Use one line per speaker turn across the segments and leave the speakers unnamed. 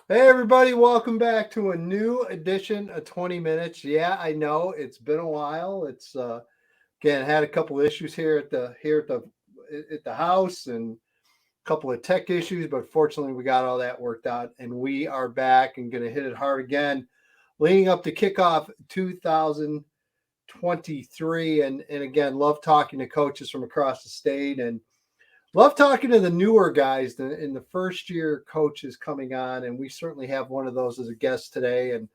Hey everybody, welcome back to a new edition of 20 Minutes. Yeah, I know it's been a while. It's again had a couple issues here at the house and a couple of tech issues, but fortunately we got all that worked out and we are back and going to hit it hard again, leading up to kickoff 2023. And again, love talking to coaches from across the state and love talking to the newer guys in the first year coaches coming on, and we certainly have one of those as a guest today. And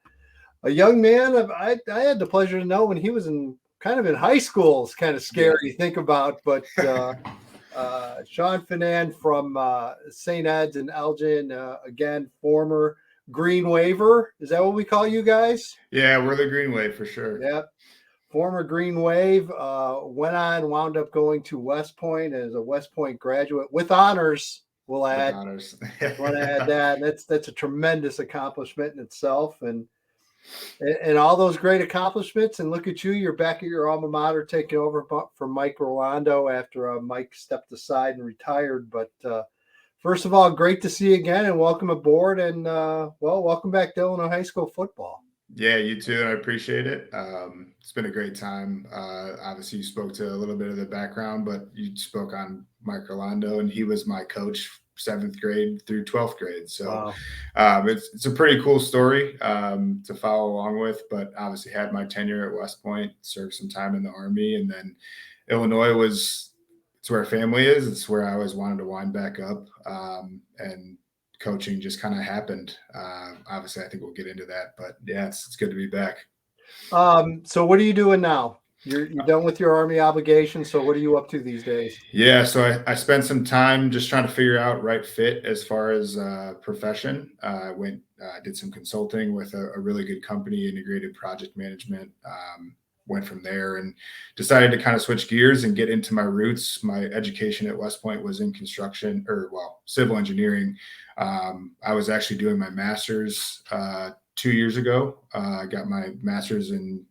a young man I had the pleasure to know when he was in high school. It's kind of scary to think about, but Shane Finnane from St. Ed's in Elgin, again, former Green Waver. Is that what we call you guys?
Yeah, we're the Green Wave for sure.
Yeah. Former Green Wave, wound up going to West Point as a West Point graduate with honors. We'll
With
add,
honors.
want to add that. And that's a tremendous accomplishment in itself, and all those great accomplishments. And look at you, you're back at your alma mater, taking over from Mike Rolando after Mike stepped aside and retired. But first of all, great to see you again, and welcome aboard. And welcome back to Illinois high school football.
Yeah, you too, and I appreciate it. It's been a great time. Obviously, you spoke to a little bit of the background, but you spoke on Mike Rolando, and he was my coach 7th grade through 12th grade. So
Wow.
It's a pretty cool story to follow along with. But obviously, had my tenure at West Point, served some time in the Army, and then Illinois it's where family is. It's where I always wanted to wind back up, and coaching just kind of happened. Obviously, I think we'll get into that, but yeah, it's good to be back.
So what are you doing now? You're done with your Army obligation. So what are you up to these days?
Yeah, so I spent some time just trying to figure out right fit as far as profession. I did some consulting with a really good company, integrated project management. Went from there and decided to kind of switch gears and get into my roots. My education at West Point was in construction, civil engineering. I was actually doing my master's 2 years ago. I got my master's in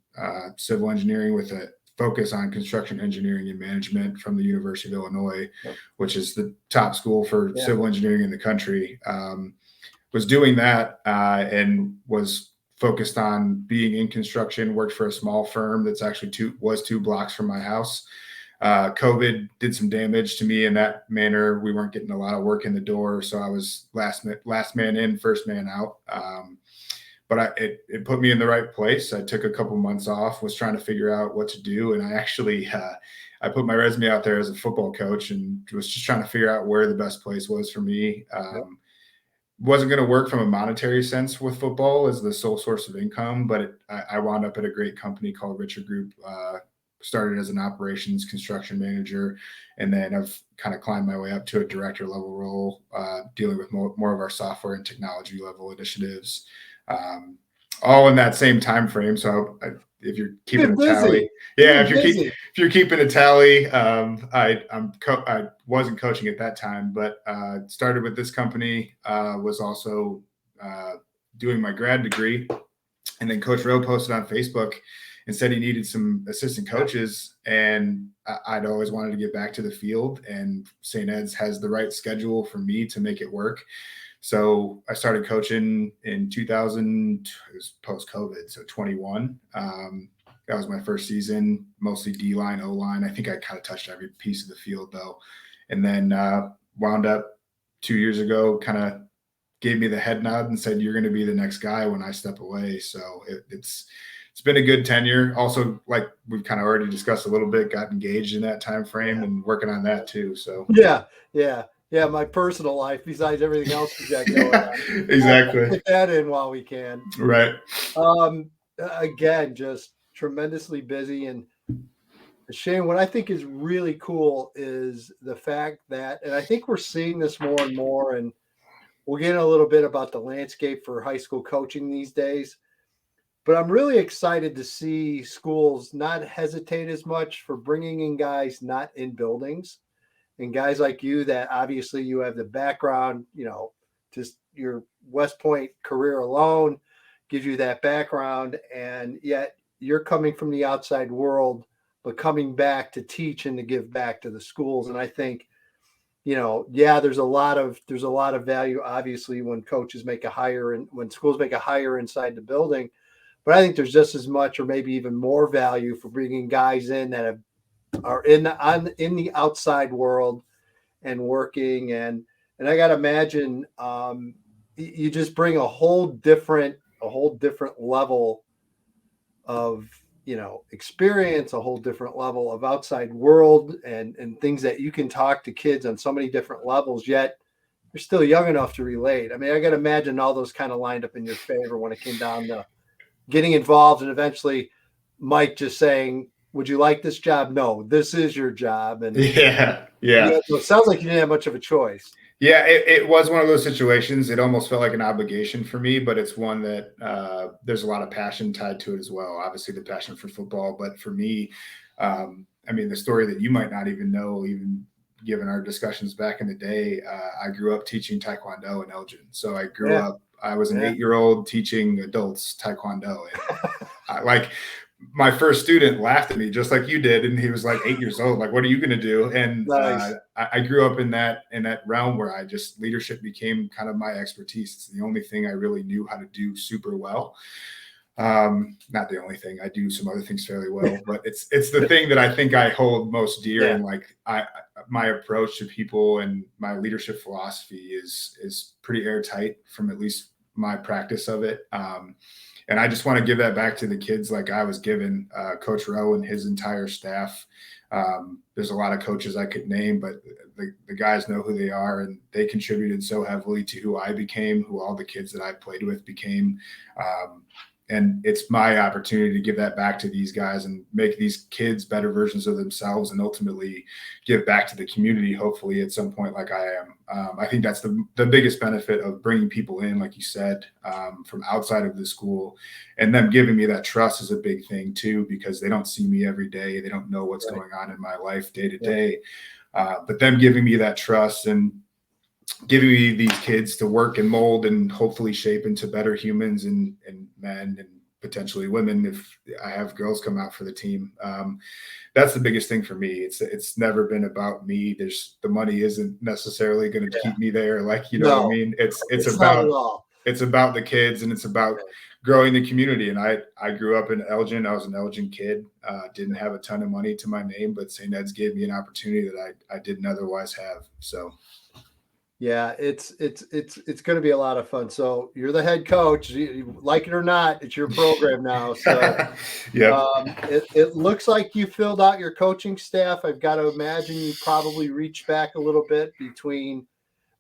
civil engineering with a focus on construction engineering and management from the University of Illinois, which is the top school for civil engineering in the country. Was doing that and was focused on being in construction, worked for a small firm that's actually two blocks from my house. COVID did some damage to me in that manner. We weren't getting a lot of work in the door, so I was last man in, first man out. But it put me in the right place. I took a couple months off, was trying to figure out what to do, and I actually I put my resume out there as a football coach and was just trying to figure out where the best place was for me. Wasn't going to work from a monetary sense with football as the sole source of income, but I wound up at a great company called Richard Group. Started as an operations construction manager, and then I've kind of climbed my way up to a director level role, dealing with more of our software and technology level initiatives, all in that same time frame. So if you're keeping a tally, if you're keeping a tally, I wasn't coaching at that time, but started with this company. Was also doing my grad degree, and then Coach Rowe posted on Facebook and said he needed some assistant coaches, and I'd always wanted to get back to the field, and St. Ed's has the right schedule for me to make it work. So I started coaching in 2000, it was post-COVID, so 21. That was my first season, mostly D-line, O-line. I think I kind of touched every piece of the field, though. And then wound up 2 years ago, kind of gave me the head nod and said, you're going to be the next guy when I step away. So it's been a good tenure. Also, like we've kind of already discussed a little bit, got engaged in that time frame and working on that too. So
yeah, my personal life, besides everything else we got going on.
Exactly.
Get that in while we can.
Right.
Again, just tremendously busy. And Shane, what I think is really cool is the fact that, and I think we're seeing this more and more, and we'll get in a little bit about the landscape for high school coaching these days. But I'm really excited to see schools not hesitate as much for bringing in guys not in buildings, and guys like you that obviously you have the background, just your West Point career alone gives you that background, and yet you're coming from the outside world, but coming back to teach and to give back to the schools. And I think yeah, there's a lot of value, obviously, when coaches make a hire and when schools make a hire inside the building. But I think there's just as much, or maybe even more, value for bringing guys in that are in the outside world and working. And I got to imagine, you just bring a whole different level of experience, a whole different level of outside world, and things that you can talk to kids on so many different levels, yet you're still young enough to relate. I mean, I got to imagine all those kind of lined up in your favor when it came down to getting involved, and eventually Mike just saying, would you like this job? No, this is your job. And
Yeah.
so it sounds like you didn't have much of a choice.
Yeah, it was one of those situations. It almost felt like an obligation for me, but it's one that there's a lot of passion tied to it as well. Obviously, the passion for football, but for me, I mean, the story that you might not even know, even given our discussions back in the day, I grew up teaching Taekwondo in Elgin. So I was an 8-year-old teaching adults Taekwondo. And my first student laughed at me just like you did, and he was like 8 years old. Like, what are you going to do? And
Nice.
I grew up in that realm where leadership became kind of my expertise. It's the only thing I really knew how to do super well. Not the only thing. I do some other things fairly well, but it's the thing that I think I hold most dear.
Yeah.
And my approach to people and my leadership philosophy is pretty airtight from at least my practice of it. And I just want to give that back to the kids like I was given. Coach Rowe and his entire staff. There's a lot of coaches I could name, but the guys know who they are, and they contributed so heavily to who I became, who all the kids that I played with became. And it's my opportunity to give that back to these guys and make these kids better versions of themselves, and ultimately give back to the community, hopefully at some point, like I am. I think that's the biggest benefit of bringing people in, like you said, from outside of the school, and them giving me that trust is a big thing too, because they don't see me every day. They don't know what's going on in my life day to day. But them giving me that trust and giving me these kids to work and mold and hopefully shape into better humans and men and potentially women if I have girls come out for the team. That's the biggest thing for me. It's never been about me. The money isn't necessarily going to keep me there. Like, you know what I mean? It's about the kids, and it's about growing the community. And I grew up in Elgin. I was an Elgin kid. Didn't have a ton of money to my name, but St. Ed's gave me an opportunity that I didn't otherwise have. So
yeah, it's going to be a lot of fun. So you're the head coach, you like it or not, it's your program now. So it looks like you filled out your coaching staff. I've got to imagine you probably reached back a little bit between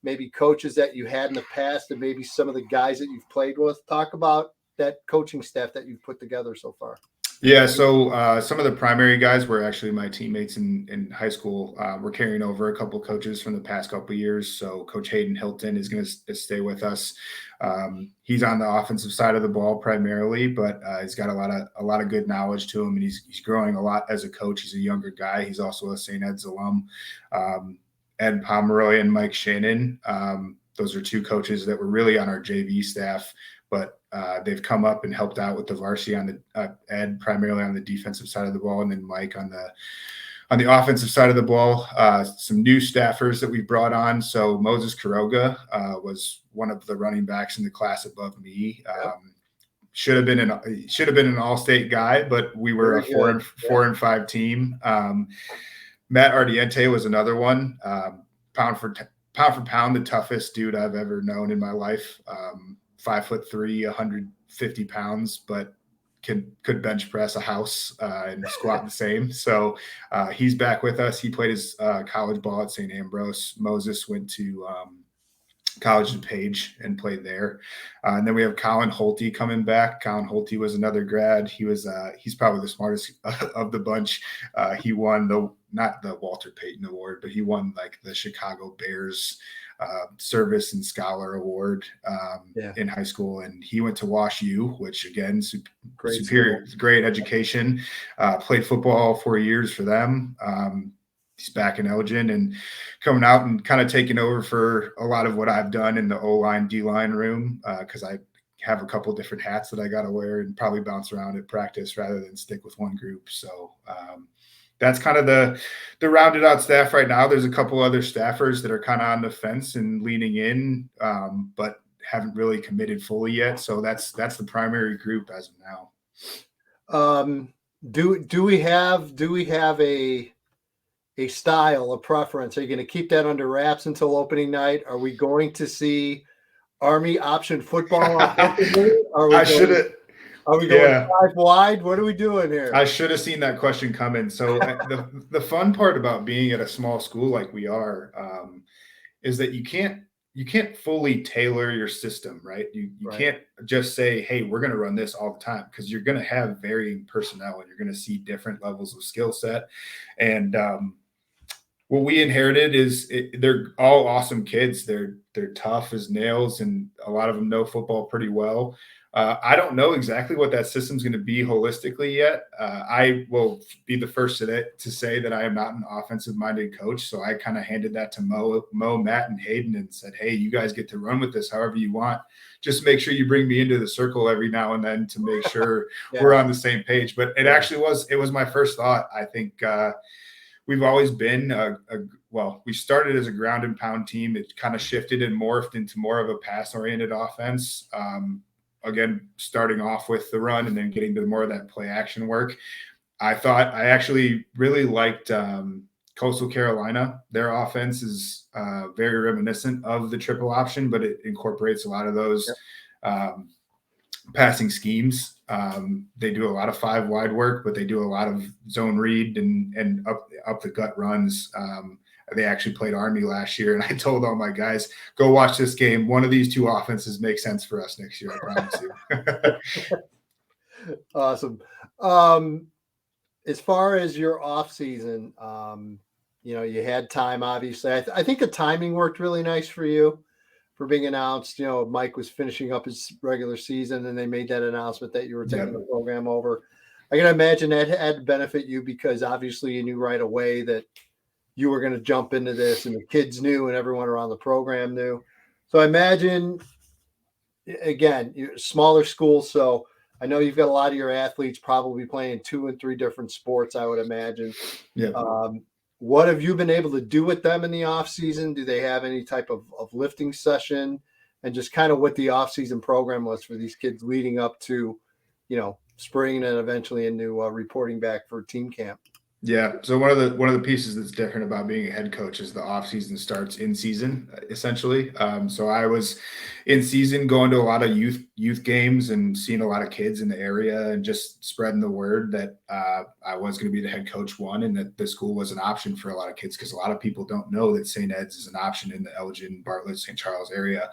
maybe coaches that you had in the past and maybe some of the guys that you've played with. Talk about that coaching staff that you've put together so far.
Yeah, so some of the primary guys were actually my teammates in high school. We're carrying over a couple coaches from the past couple of years. So Coach Hayden Hilton is going to stay with us. He's on the offensive side of the ball primarily, but he's got a lot of good knowledge to him, and he's growing a lot as a coach. He's a younger guy. He's also a St. Ed's alum. Ed Pomeroy and Mike Shannon. Those are two coaches that were really on our JV staff, but they've come up and helped out with the varsity on the Ed primarily on the defensive side of the ball, and then Mike on the offensive side of the ball. Some new staffers that we brought on. So Moses Quiroga was one of the running backs in the class above me. Should have been an all-state guy, but we were a 4-5 team. Matt Ardiente was another one. Pound for pound, the toughest dude I've ever known in my life. 5'3", 150 pounds, but could bench press a house and squat the same. So he's back with us. He played his college ball at St. Ambrose. Moses went to College of Page and played there. And then we have Colin Holte coming back. Colin Holte was another grad. He's probably the smartest of the bunch. He won not the Walter Payton Award, but he won like the Chicago Bears Service and Scholar Award in high school. And he went to Wash U, which again, great education. Played football 4 years for them. He's back in Elgin and coming out and kind of taking over for a lot of what I've done in the O-line, D-line room, because I have a couple different hats that I got to wear and probably bounce around at practice rather than stick with one group. So that's kind of the rounded out staff right now. There's a couple other staffers that are kind of on the fence and leaning in, but haven't really committed fully yet. So that's the primary group as of now.
Do we have a style, a preference? Are you going to keep that under wraps until opening night? Are we going to see Army option football offensively?
I should have.
Are we going 5 wide? What are we doing here?
I should have seen that question coming. So the fun part about being at a small school like we are is that you can't fully tailor your system, right? You
Right.
can't just say, hey, we're going to run this all the time, because you're going to have varying personnel and you're going to see different levels of skill set. And what we inherited is they're all awesome kids. They're tough as nails, and a lot of them know football pretty well. I don't know exactly what that system's going to be holistically yet. I will be the first to say that I am not an offensive-minded coach. So I kind of handed that to Mo, Matt, and Hayden and said, hey, you guys get to run with this however you want. Just make sure you bring me into the circle every now and then to make sure we're on the same page. But it actually was my first thought. I think we've always been we started as a ground and pound team. It kind of shifted and morphed into more of a pass-oriented offense. Again, starting off with the run and then getting to more of that play action work. I actually really liked Coastal Carolina. Their offense is very reminiscent of the triple option, but it incorporates a lot of those passing schemes. They do a lot of 5 wide work, but they do a lot of zone read and up the gut runs. They actually played Army last year, and I told all my guys, go watch this game. One of these 2 offenses makes sense for us next year, I promise
you. Awesome. As far as your off season, you had time, obviously. I think the timing worked really nice for you for being announced. Mike was finishing up his regular season, and they made that announcement that you were taking the program over. I can imagine that had to benefit you, because obviously you knew right away that you were going to jump into this, and the kids knew, and everyone around the program knew. So I imagine, again, you're a smaller school, so I know you've got a lot of your athletes probably playing 2 and 3 different sports, I would imagine.
Yeah.
What have you been able to do with them in the off season? Do they have any type of lifting session, and just kind of what the off season program was for these kids leading up to, spring and eventually into reporting back for team camp?
Yeah. So one of the pieces that's different about being a head coach is the off season starts in season, essentially. So I was in season going to a lot of youth games and seeing a lot of kids in the area and just spreading the word that I was going to be the head coach, and that the school was an option for a lot of kids, because a lot of people don't know that St. Ed's is an option in the Elgin, Bartlett, St. Charles area.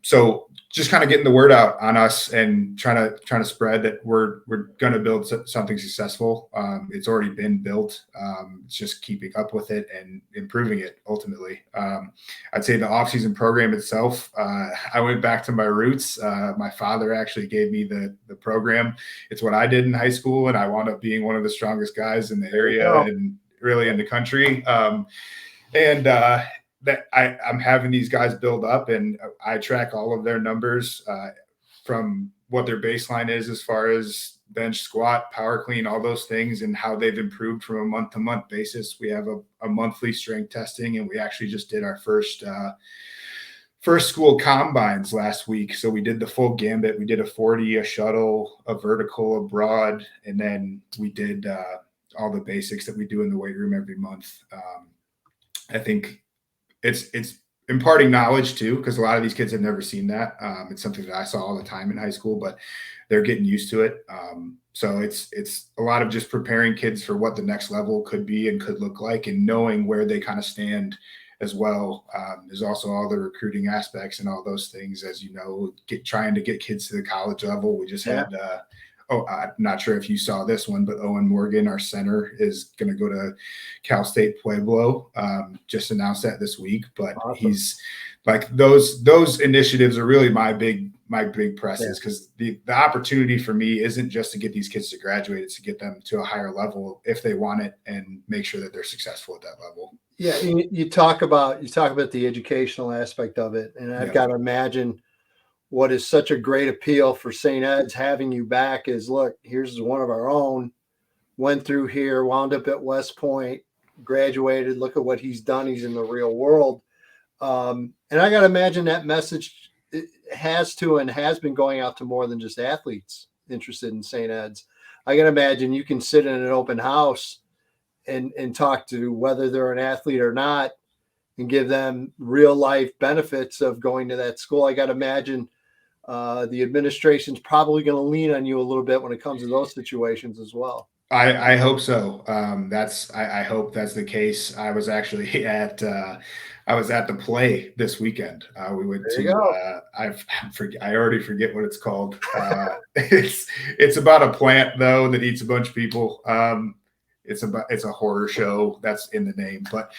So just kind of getting the word out on us and trying to spread that we're going to build something successful. It's already been built. It's just keeping up with it and improving it ultimately. I'd say the off-season program itself, I went back to my roots. My father actually gave me the program. It's what I did in high school, and I wound up being one of the strongest guys in the area and really in the country. That I'm having these guys build up, and I track all of their numbers from what their baseline is as far as bench, squat, power clean, all those things, and how they've improved from a month-to-month basis. We have a monthly strength testing, and we actually just did our first school combines last week. So we did the full gambit. We did a 40, a shuttle, a vertical, a broad, and then we did all the basics that we do in the weight room every month. I think it's imparting knowledge too, because a lot of these kids have never seen that. It's something that I saw all the time in high school, but they're getting used to it. So it's a lot of just preparing kids for what the next level could be and could look like, and knowing where they kind of stand as well. There's also all the recruiting aspects and all those things, as you know, trying to get kids to the college level. We just had I'm not sure if you saw this one, but Owen Morgan, our center, is going to go to Cal State Pueblo. Just announced that this week, but awesome. He's like those initiatives are really my big presses, because the opportunity for me isn't just to get these kids to graduate, it's to get them to a higher level if they want it, and make sure that they're successful at that level.
Yeah, you talk about the educational aspect of it, and I've got to imagine what is such a great appeal for St. Ed's having you back is, look, here's one of our own. went through here, wound up at West Point, graduated. Look at what he's done. He's in the real world. And I got to imagine that message has to and has been going out to more than just athletes interested in St. Ed's. I can imagine you can sit in an open house and talk to whether they're an athlete or not and give them real life benefits of going to that school. I got to imagine the administration's probably going to lean on you a little bit when it comes to those situations as well.
I hope so. I hope that's the case. I was actually at the play this weekend. We went to I already forget what it's called. It's about a plant though that eats a bunch of people. It's a horror show that's in the name. But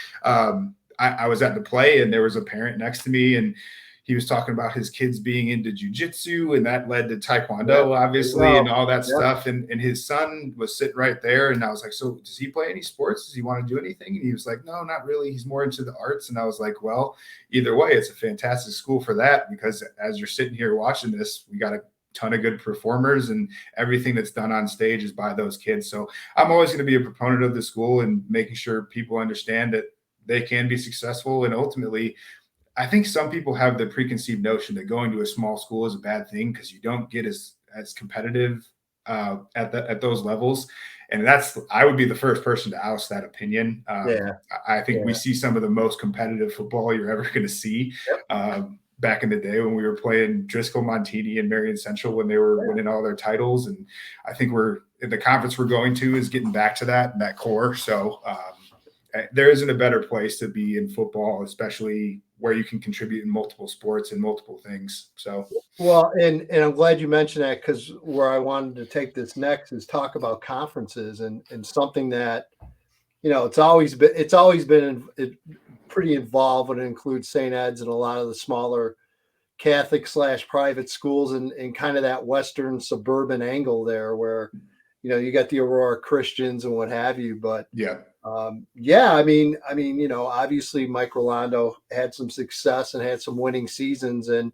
I was at the play and there was a parent next to me and he was talking about his kids being into jujitsu and that led to taekwondo, obviously, and all that stuff. And his son was sitting right there. And I was like, so does he play any sports? Does he want to do anything? And he was like, no, not really. He's more into the arts. And I was like, well, either way, it's a fantastic school for that, because as you're sitting here watching this, we got a ton of good performers and everything that's done on stage is by those kids. So I'm always going to be a proponent of the school and making sure people understand that they can be successful. And ultimately, I think some people have the preconceived notion that going to a small school is a bad thing because you don't get as competitive at those levels. And I would be the first person to oust that opinion. I think we see some of the most competitive football you're ever going to see. Back in the day when we were playing Driscoll, Montini, and Marion Central when they were winning all their titles. And I think the conference we're going to is getting back to that core. So there isn't a better place to be in football, especially where you can contribute in multiple sports and multiple things. So,
well, and I'm glad you mentioned that, because where I wanted to take this next is talk about conferences and something that, it's always been pretty involved when it includes St. Ed's and a lot of the smaller Catholic / private schools and kind of that Western suburban angle there where, you got the Aurora Christians and what have you, but I mean, obviously Mike Rolando had some success and had some winning seasons, and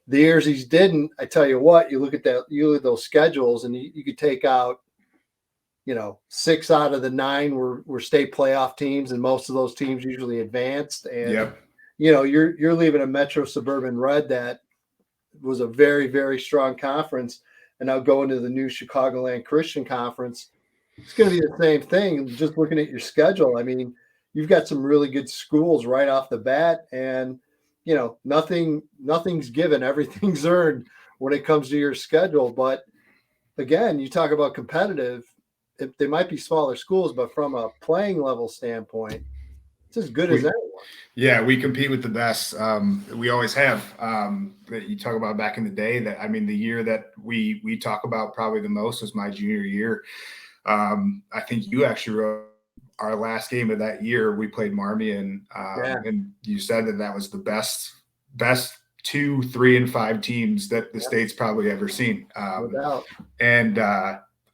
the years he didn't, I tell you what, you look at those schedules and you could take out, 6 out of the 9 were state playoff teams, and most of those teams usually advanced. And, you're leaving a Metro Suburban Red that was a very, very strong conference, and now going to the new Chicagoland Christian Conference. It's going to be the same thing. Just looking at your schedule, I mean, you've got some really good schools right off the bat, and nothing's given, everything's earned when it comes to your schedule. But again, you talk about competitive. They might be smaller schools, but from a playing level standpoint, it's as good as anyone.
Yeah, we compete with the best. We always have. That you talk about back in the day. That I mean, the year that we talk about probably the most was my junior year. I think you actually wrote our last game of that year. We played Marmion, and you said that was the best 2, 3, and 5 teams that the state's probably ever seen. And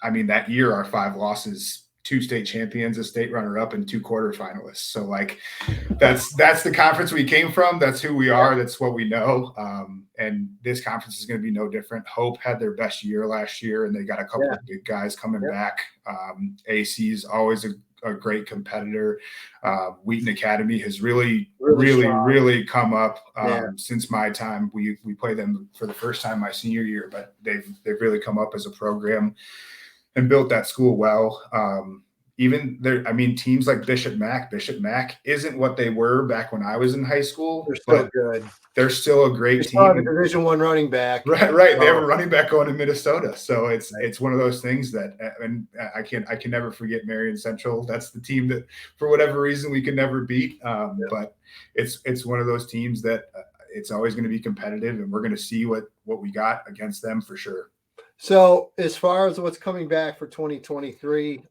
I mean, that year our 5 losses, 2 state champions, a state runner-up, and 2 quarterfinalists. So like, that's the conference we came from. That's who we are. That's what we know. And this conference is going to be no different. Hope had their best year last year, and they got a couple of big guys coming back. AC is always a great competitor. Wheaton Academy has really come up since my time. We played them for the first time my senior year, but they've really come up as a program and built that school well. Even there, I mean, teams like Bishop Mack isn't what they were back when I was in high school.
They're still good.
They're still a great team.
Have a Division I running back.
Right. They have a running back going to Minnesota. So it's one of those things that, and I can never forget Marion Central. That's the team that for whatever reason we could never beat. But it's one of those teams that it's always going to be competitive, and we're going to see what we got against them for sure.
So as far as what's coming back for 2023,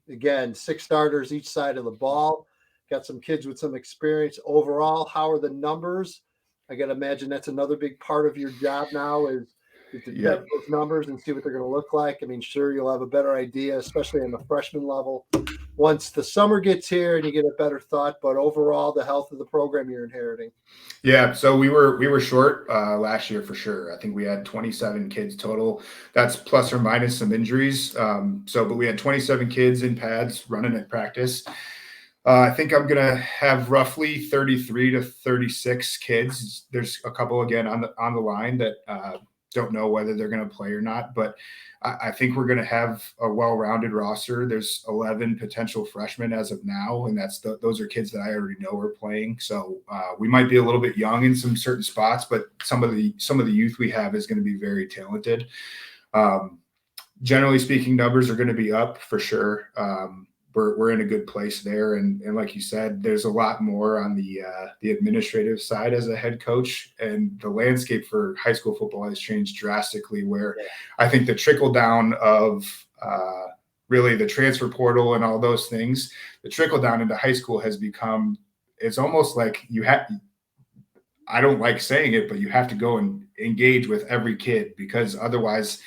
again, 6 starters each side of the ball. Got some kids with some experience. Overall, how are the numbers? I got to imagine that's another big part of your job now is to check
Yep.
those numbers and see what they're going to look like. I mean, sure, you'll have a better idea, especially in the freshman level, once the summer gets here and you get a better thought. But overall, the health of the program you're inheriting.
Yeah, so we were short last year for sure. I think we had 27 kids total. That's plus or minus some injuries. But we had 27 kids in pads running at practice. I think I'm gonna have roughly 33 to 36 kids. There's a couple again on the line that don't know whether they're gonna play or not, but I think we're gonna have a well-rounded roster. There's 11 potential freshmen as of now, and those are kids that I already know are playing. So we might be a little bit young in some certain spots, but some of the youth we have is going to be very talented. Generally speaking, numbers are going to be up for sure. We're in a good place there, and like you said, there's a lot more on the administrative side as a head coach, and the landscape for high school football has changed drastically. Where I think the trickle down of really the transfer portal and all those things, the trickle down into high school has become. It's almost like you have. I don't like saying it, but you have to go and engage with every kid, because otherwise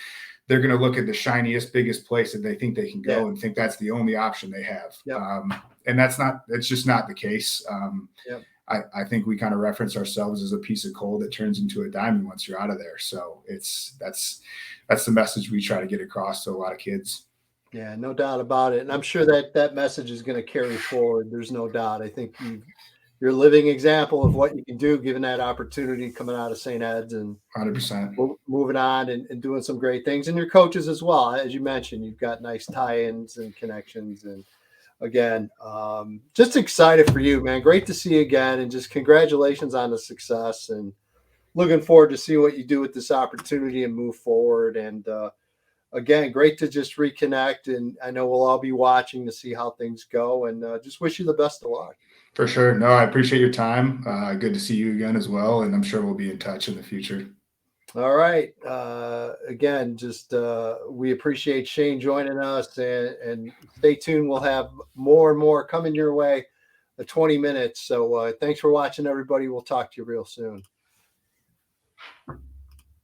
they're going to look at the shiniest, biggest place that they think they can go and think that's the only option they have. And it's just not the case. I think we kind of reference ourselves as a piece of coal that turns into a diamond once you're out of there. So that's the message we try to get across to a lot of kids.
Yeah, no doubt about it. And I'm sure that message is going to carry forward. There's no doubt. I think you're a living example of what you can do given that opportunity coming out of St. Ed's and
100%
moving on and doing some great things. And your coaches as well. As you mentioned, you've got nice tie-ins and connections. And again, just excited for you, man. Great to see you again. And just congratulations on the success, and looking forward to see what you do with this opportunity and move forward. And again, great to just reconnect. And I know we'll all be watching to see how things go, and just wish you the best of luck.
For sure. No, I appreciate your time. Good to see you again as well. And I'm sure we'll be in touch in the future.
All right. Again, just we appreciate Shane joining us, and stay tuned. We'll have more and more coming your way, 20 minutes. So thanks for watching, everybody. We'll talk to you real soon.